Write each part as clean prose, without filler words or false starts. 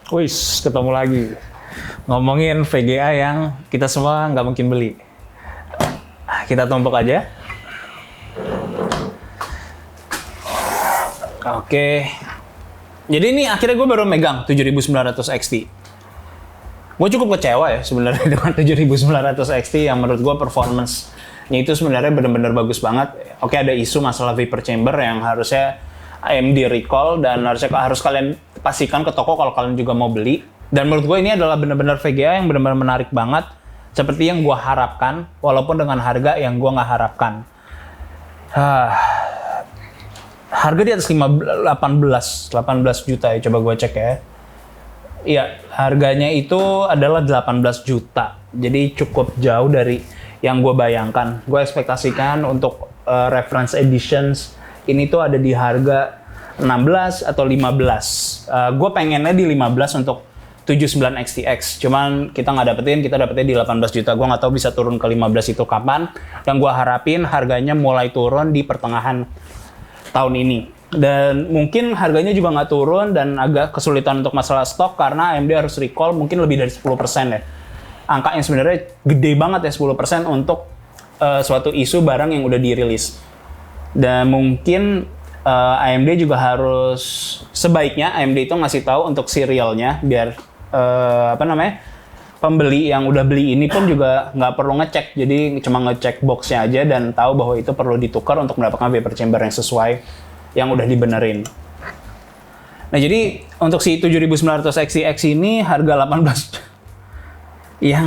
Wis, ketemu lagi. Ngomongin VGA yang kita semua nggak mungkin beli. Kita tumpuk aja. Oke. Jadi ini akhirnya gue baru megang 7900 XT. Gue cukup kecewa ya sebenarnya dengan 7900 XT yang menurut gue performance-nya itu sebenarnya benar-benar bagus banget. Oke, ada isu masalah vapor chamber yang harusnya AMD recall dan harus kalian pastikan ke toko kalau kalian juga mau beli. Dan menurut gue ini adalah benar-benar VGA yang benar-benar menarik banget, seperti yang gue harapkan, walaupun dengan harga yang gue nggak harapkan. Harga di atas 18 juta ya, coba gue cek ya. Iya, harganya itu adalah 18 juta. Jadi cukup jauh dari yang gue bayangkan. Gue ekspektasikan untuk reference editions ini tuh ada di harga 16 atau 15. Gue pengennya di 15 untuk 79 XTX. Cuman kita nggak dapetin, kita dapetnya di 18 juta. Gue nggak tahu bisa turun ke 15 itu kapan. Dan gue harapin harganya mulai turun di pertengahan tahun ini. Dan mungkin harganya juga nggak turun dan agak kesulitan untuk masalah stok karena AMD harus recall mungkin lebih dari 10% ya. Angka yang sebenarnya gede banget ya, 10% untuk suatu isu barang yang udah dirilis. Dan mungkin AMD juga harus, sebaiknya AMD itu ngasih tahu untuk serialnya biar pembeli yang udah beli ini pun juga nggak perlu ngecek. Jadi cuma ngecek boxnya aja dan tahu bahwa itu perlu ditukar untuk mendapatkan vapor chamber yang sesuai yang udah dibenerin. Nah, jadi untuk si 7900 XTX ini harga 18 ya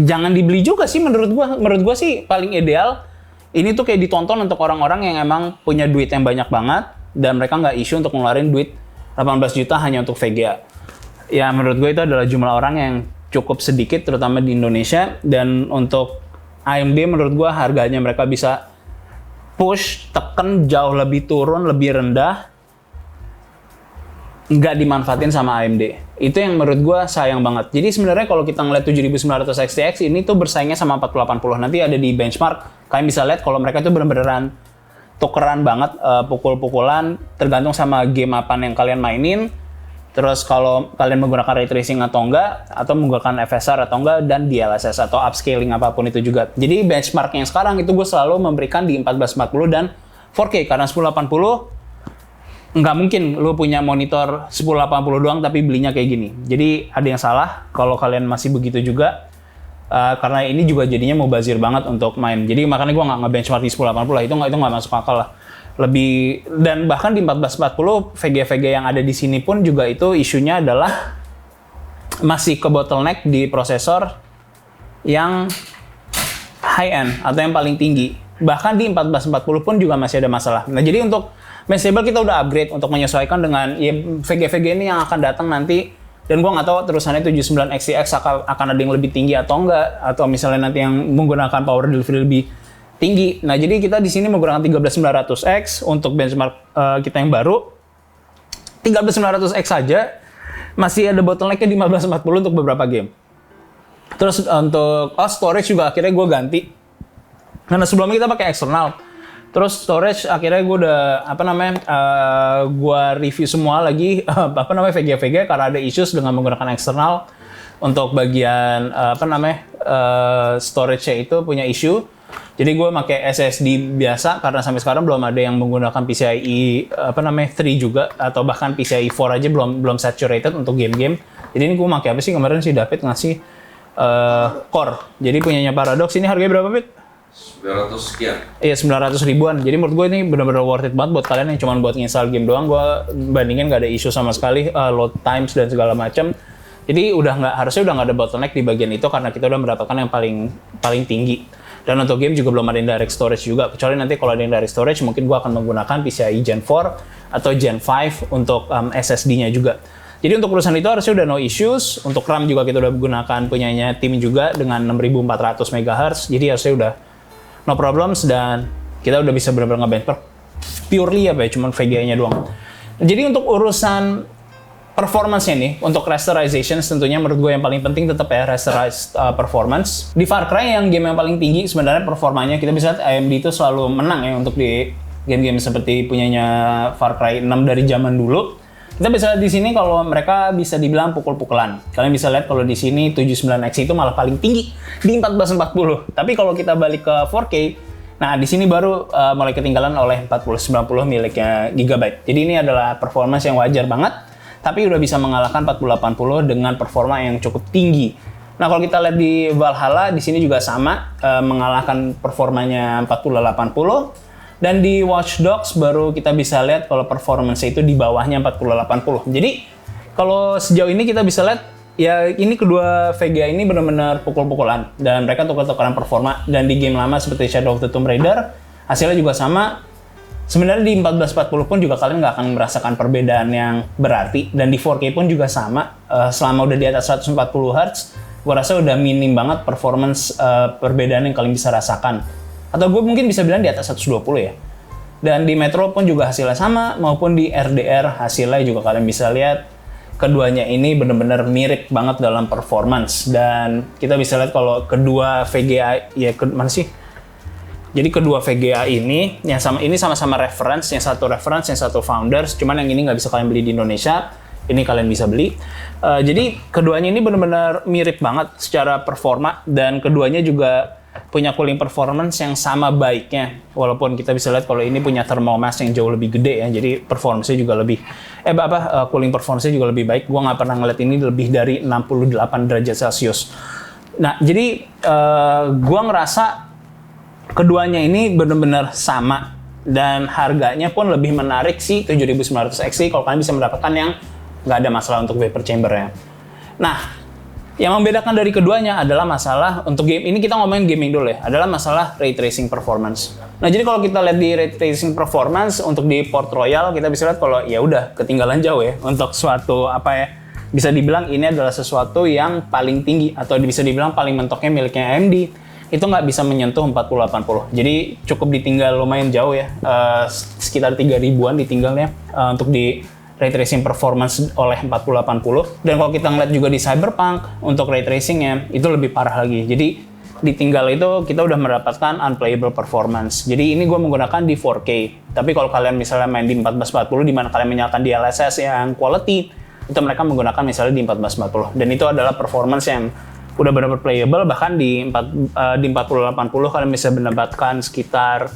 jangan dibeli juga sih menurut gua sih paling ideal ini tuh kayak ditonton untuk orang-orang yang emang punya duit yang banyak banget dan mereka nggak isu untuk ngeluarin duit 18 juta hanya untuk VGA. Ya menurut gue itu adalah jumlah orang yang cukup sedikit terutama di Indonesia, dan untuk AMD menurut gue harganya mereka bisa push, tekan jauh lebih turun, lebih rendah, nggak dimanfaatin sama AMD. Itu yang menurut gue sayang banget. Jadi sebenarnya kalau kita ngeliat 7900 XTX ini tuh bersaingnya sama 4080. Nanti ada di benchmark, kalian bisa lihat kalau mereka tuh bener-beneran tukeran banget, pukul-pukulan, tergantung sama game apa yang kalian mainin. Terus kalau kalian menggunakan ray tracing atau enggak, atau menggunakan FSR atau enggak, dan DLSS atau upscaling apapun itu juga. Jadi benchmark yang sekarang itu gue selalu memberikan di 1440 dan 4K karena 1080 nggak mungkin lu punya monitor 1080 doang tapi belinya kayak gini. Jadi ada yang salah kalau kalian masih begitu juga, karena ini juga jadinya mau bazir banget untuk main. Jadi makanya gue nggak nge-benchmark di 1080 lah, itu nggak masuk akal lah. Lebih, dan bahkan di 1440 VGA yang ada di sini pun juga itu isunya adalah masih ke bottleneck di prosesor yang high end atau yang paling tinggi. Bahkan di 1440 pun juga masih ada masalah. Nah, jadi untuk Meshable kita udah upgrade untuk menyesuaikan dengan ya, VGA ini yang akan datang nanti, dan gua nggak tahu terusannya 79 XTX akan ada yang lebih tinggi atau enggak, atau misalnya nanti yang menggunakan power delivery lebih tinggi. Nah, jadi kita di sini menggunakan 13900X untuk benchmark kita yang baru. 13900X saja masih ada bottleneck-nya di 1540 untuk beberapa game. Terus untuk storage juga akhirnya gue ganti. Karena sebelumnya kita pakai eksternal. Terus storage akhirnya gue udah gue review semua lagi VGA karena ada issues dengan menggunakan eksternal. Untuk bagian storage-nya itu punya issue. Jadi gue pakai SSD biasa karena sampai sekarang belum ada yang menggunakan PCIe 3 juga, atau bahkan PCIe 4 aja belum saturated untuk game-game. Jadi ini gue pakai apa sih, kemarin si David ngasih Core. Jadi punyanya Paradox, ini harganya berapa, Pit? 900 sekian. Iya, 900 ribuan. Jadi menurut gue ini benar-benar worth it banget buat kalian yang cuma buat nginstal game doang. Gue bandingin gak ada isu sama sekali, load times dan segala macam. Jadi harusnya udah nggak ada bottleneck di bagian itu karena kita udah mendapatkan yang paling tinggi. Dan untuk game juga belum ada yang direct storage juga. Kecuali nanti kalau ada yang direct storage mungkin gue akan menggunakan PCIe Gen 4 atau Gen 5 untuk SSD-nya juga. Jadi untuk urusan itu harusnya udah no issues. Untuk RAM juga kita udah menggunakan punyanya tim juga dengan 6400 MHz. Jadi harusnya udah no problems dan kita udah bisa benar-benar nge-benchmark purely cuman VGA-nya doang. Jadi untuk urusan performance-nya nih, untuk rasterization tentunya menurut gue yang paling penting tetap rasterized performance. Di Far Cry yang game yang paling tinggi sebenarnya performanya, kita bisa lihat AMD itu selalu menang ya untuk di game-game seperti punyanya Far Cry 6 dari zaman dulu. Kita bisa lihat di sini kalau mereka bisa dibilang pukul-pukulan. Kalian bisa lihat kalau di sini 79X itu malah paling tinggi di 1440. Tapi kalau kita balik ke 4K, nah di sini baru mulai ketinggalan oleh 4090 miliknya Gigabyte. Jadi ini adalah performance yang wajar banget, tapi udah bisa mengalahkan 4080 dengan performa yang cukup tinggi. Nah, kalau kita lihat di Valhalla, di sini juga sama, mengalahkan performanya 4080. Dan di Watch Dogs baru kita bisa lihat kalau performance itu di bawahnya 4080. Jadi, kalau sejauh ini kita bisa lihat, ya ini kedua VGA ini benar-benar pukul-pukulan. Dan mereka tukar-tukaran performa. Dan di game lama seperti Shadow of the Tomb Raider, hasilnya juga sama. Sebenarnya di 1440 pun juga kalian nggak akan merasakan perbedaan yang berarti. Dan di 4K pun juga sama, selama udah di atas 140 Hz, gue rasa udah minim banget performance perbedaan yang kalian bisa rasakan. Atau gue mungkin bisa bilang di atas 120 ya. Dan di Metro pun juga hasilnya sama, maupun di RDR hasilnya juga kalian bisa lihat. Keduanya ini benar-benar mirip banget dalam performance. Dan kita bisa lihat kalau kedua VGA, ya mana sih? Jadi kedua VGA ini, yang ini sama-sama reference, yang satu reference, yang satu founders, cuman yang ini nggak bisa kalian beli di Indonesia. Ini kalian bisa beli. Jadi keduanya ini benar-benar mirip banget secara performa, dan keduanya juga punya cooling performance yang sama baiknya. Walaupun kita bisa lihat kalau ini punya thermal mass yang jauh lebih gede ya, jadi performance-nya juga lebih cooling performance-nya juga lebih baik. Gua nggak pernah ngeliat ini lebih dari 68 derajat Celcius. Nah, jadi gua ngerasa keduanya ini benar-benar sama, dan harganya pun lebih menarik sih 7900 XT kalau kalian bisa mendapatkan yang nggak ada masalah untuk vapor chamber-nya. Nah, yang membedakan dari keduanya adalah masalah untuk game ini, kita ngomongin gaming dulu ya, adalah masalah ray tracing performance. Nah, jadi kalau kita lihat di ray tracing performance untuk di Port Royal, kita bisa lihat kalau ya udah ketinggalan jauh ya untuk suatu bisa dibilang ini adalah sesuatu yang paling tinggi atau bisa dibilang paling mentoknya miliknya AMD. Itu nggak bisa menyentuh 4080. Jadi cukup ditinggal lumayan jauh ya, sekitar 3000-an ditinggalnya untuk di ray tracing performance oleh 4080. Dan kalau kita ngeliat juga di Cyberpunk untuk ray tracingnya itu lebih parah lagi. Jadi ditinggal itu kita udah mendapatkan unplayable performance. Jadi ini gue menggunakan di 4K. Tapi kalau kalian misalnya main di 1440 di mana kalian menyalakan DLSS yang quality, itu mereka menggunakan misalnya di 1440. Dan itu adalah performance yang udah benar-benar playable. Bahkan di 4080 kalian bisa mendapatkan sekitar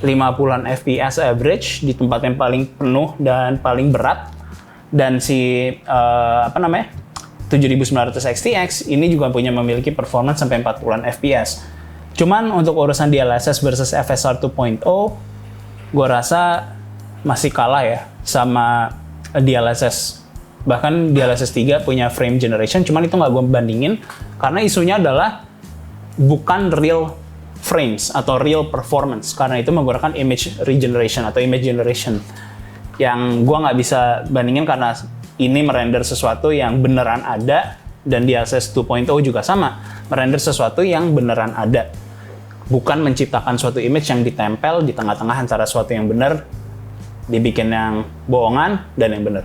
50-an FPS average di tempat yang paling penuh dan paling berat. Dan si 7900 XTX ini juga memiliki performance sampai 40-an FPS. Cuman untuk urusan DLSS versus FSR 2.0, gue rasa masih kalah ya sama DLSS. Bahkan DLSS 3 punya frame generation, cuman itu nggak gue bandingin karena isunya adalah bukan real frames atau real performance, karena itu menggunakan image regeneration atau image generation yang gua nggak bisa bandingin karena ini merender sesuatu yang beneran ada, dan di DLSS 2.0 juga sama, merender sesuatu yang beneran ada, bukan menciptakan suatu image yang ditempel di tengah-tengah antara suatu yang benar dibikin yang bohongan dan yang benar.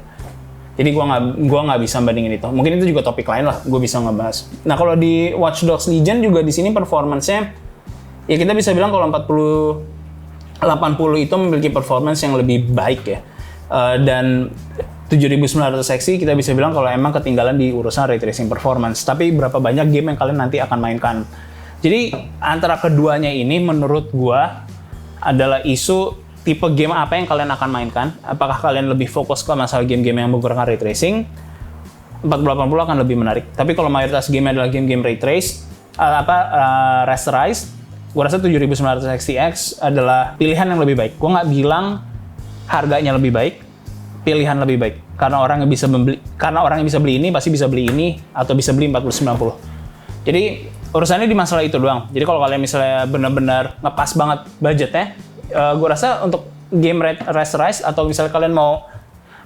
Jadi gua nggak bisa bandingin itu. Mungkin itu juga topik lain lah, gue bisa ngebahas. Nah, kalau di Watch Dogs Legion juga di sini performance-nya ya kita bisa bilang kalau 4080 itu memiliki performance yang lebih baik ya. Dan 7900 XT kita bisa bilang kalau emang ketinggalan di urusan ray tracing performance. Tapi berapa banyak game yang kalian nanti akan mainkan. Jadi antara keduanya ini menurut gua adalah isu tipe game apa yang kalian akan mainkan. Apakah kalian lebih fokus ke masalah game-game yang menggunakan ray tracing? 4080 akan lebih menarik. Tapi kalau mayoritas game adalah game-game ray trace, rasterized, gue rasa 7900 XTX adalah pilihan yang lebih baik. Gue nggak bilang harganya lebih baik, pilihan lebih baik. Karena orang yang bisa beli ini pasti bisa beli ini atau bisa beli 4090. Jadi urusannya di masalah itu doang. Jadi kalau kalian misalnya benar-benar ngepas banget budgetnya, gue rasa untuk game rasterized atau misalnya kalian mau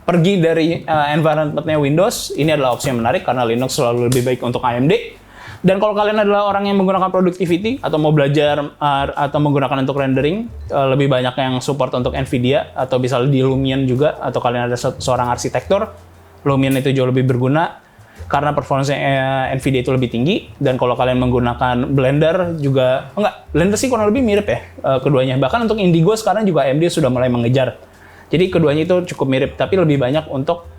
pergi dari environment-nya Windows, ini adalah opsi yang menarik karena Linux selalu lebih baik untuk AMD. Dan kalau kalian adalah orang yang menggunakan productivity atau mau belajar atau menggunakan untuk rendering, lebih banyak yang support untuk NVIDIA atau bisa di Lumion juga, atau kalian ada seorang arsitektur, Lumion itu jauh lebih berguna karena performance NVIDIA itu lebih tinggi. Dan kalau kalian menggunakan Blender juga, Blender sih kurang lebih mirip ya keduanya. Bahkan untuk Indigo sekarang juga AMD sudah mulai mengejar. Jadi keduanya itu cukup mirip, tapi lebih banyak untuk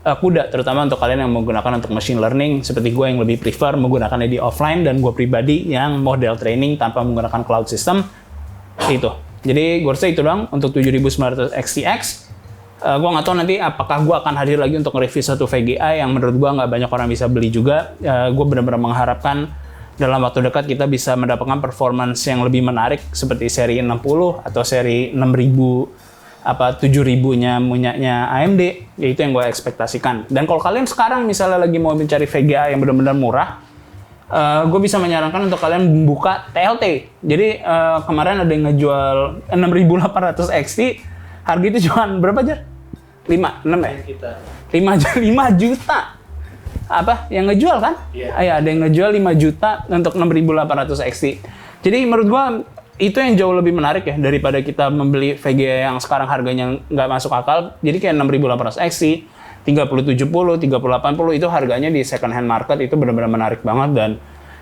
kuda, terutama untuk kalian yang menggunakan untuk machine learning, seperti gue yang lebih prefer menggunakannya di offline, dan gue pribadi yang model training tanpa menggunakan cloud system, itu. Jadi gue rasa itu doang untuk 7900 XTX. Gue nggak tahu nanti apakah gue akan hadir lagi untuk review satu VGA yang menurut gue nggak banyak orang bisa beli juga. Gue benar-benar mengharapkan dalam waktu dekat kita bisa mendapatkan performance yang lebih menarik seperti seri 60 atau seri 6000 7000-nya punyanya AMD, ya itu yang gue ekspektasikan. Dan kalau kalian sekarang misalnya lagi mau mencari VGA yang benar-benar murah, gue bisa menyarankan untuk kalian membuka TLT. Jadi kemarin ada yang ngejual 6800 XT, harga itu cuma berapa aja? 6 ya? 5 juta. Apa? Yang ngejual kan? Iya, ada yang ngejual 5 juta untuk 6800 XT. Jadi menurut gue itu yang jauh lebih menarik ya daripada kita membeli VGA yang sekarang harganya nggak masuk akal. Jadi kayak 6800 XT, 3070, 3080 itu harganya di second hand market itu benar-benar menarik banget, dan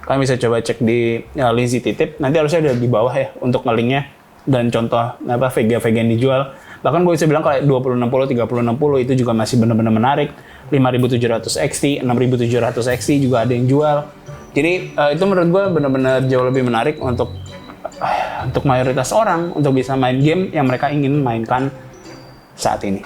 kalian bisa coba cek di Linzy Titip. Nanti harusnya ada di bawah ya untuk nge-linknya dan contoh VGA-VGA yang dijual. Bahkan gue bisa bilang kalau 2060, 3060 itu juga masih benar-benar menarik. 5700 XT, 6700 XT juga ada yang jual. Jadi itu menurut gue benar-benar jauh lebih menarik untuk mayoritas orang untuk bisa main game yang mereka ingin mainkan saat ini.